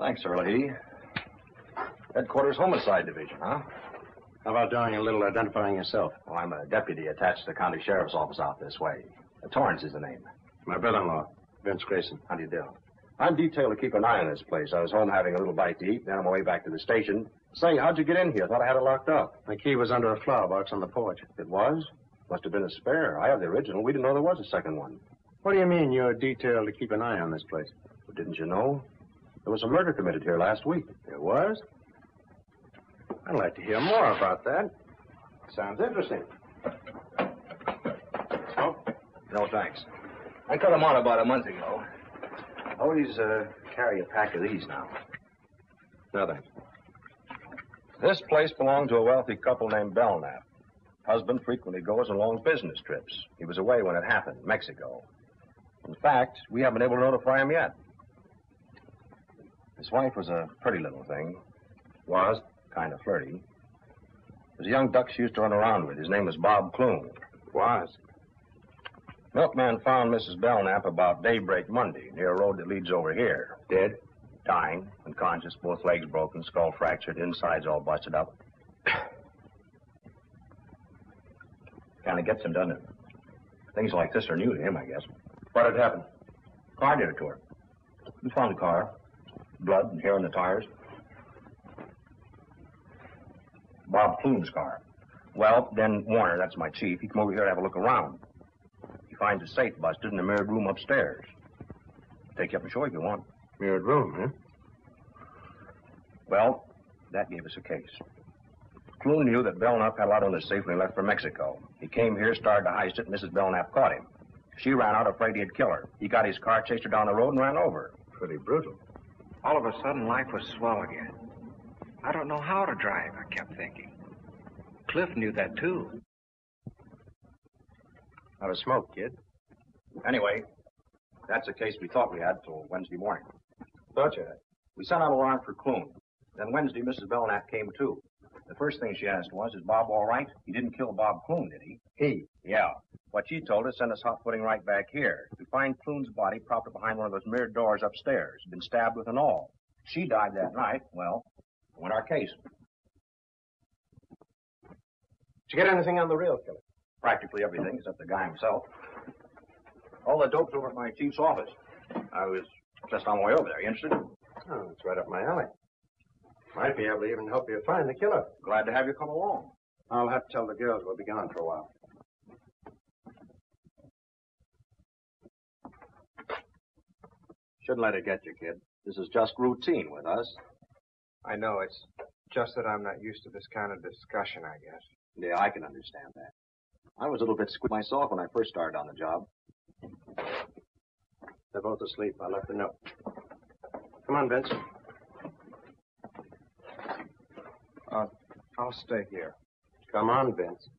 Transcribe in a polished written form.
Thanks, Early. Headquarters Homicide Division, huh? How about doing a little identifying yourself? Well, I'm a deputy attached to the county sheriff's office out this way. Torrance is the name. My brother-in-law, Vince Grayson. How do you do? I'm detailed to keep an eye on this place. I was home having a little bite to eat, then on my way back to the station. Say, how'd you get in here? Thought I had it locked up. My key was under a flower box on the porch. It was? Must have been a spare. I have the original. We didn't know there was a second one. What do you mean you're detailed to keep an eye on this place? Well, didn't you know? There was a murder committed here last week. There was? I'd like to hear more about that. Sounds interesting. Oh? No, thanks. I cut them on about a month ago. Always carry a pack of these now. No, thanks. This place belonged to a wealthy couple named Belknap. Husband frequently goes on long business trips. He was away when it happened, Mexico. In fact, we haven't been able to notify him yet. His wife was a pretty little thing. Was kind of flirty. Was a young duck she used to run around with. His name was Bob Clune. Was? Milkman found Mrs. Belknap about daybreak Monday near a road that leads over here. Dead? Dying, unconscious, both legs broken, skull fractured, insides all busted up. Kind of gets him, doesn't it? Things like this are new to him, I guess. What had happened? Car did it to her. We found the car. Blood and hair on the tires. Bob Clune's car. Well, then Warner, that's my chief, he come over here to have a look around. He finds a safe busted in the mirrored room upstairs. Take you up and show you if you want. Mirrored room, huh? Well, that gave us a case. Clune knew that Belknap had a lot on the safe when he left for Mexico. He came here, started to heist it, and Mrs. Belknap caught him. She ran out afraid he'd kill her. He got his car, chased her down the road, and ran over. Pretty brutal. All of a sudden, life was swell again. I don't know how to drive, I kept thinking. Cliff knew that, too. Have a smoke, kid. Anyway, that's the case we thought we had till Wednesday morning. Thought you had. We sent out a warrant for Clune. Then Wednesday, Mrs. Belknap came, too. The first thing she asked was, is Bob all right? He didn't kill Bob Clune, did he? He? Yeah. What she told us sent us hot footing right back here. We find Clune's body propped up behind one of those mirrored doors upstairs. Been stabbed with an awl. She died that night. Well, won our case. Did you get anything on the real killer? Practically everything except the guy himself. All the dope's over at my chief's office. I was just on my way over there. You interested? Oh, it's right up my alley. Might be able to even help you find the killer. Glad to have you come along. I'll have to tell the girls we'll be gone for a while. Shouldn't let it get you, kid. This is just routine with us. I know, it's just that I'm not used to this kind of discussion, I guess. Yeah, I can understand that. I was a little bit squeezed myself when I first started on the job. They're both asleep. I left a note. Come on, Vince. I'll stay here. Come on, Vince.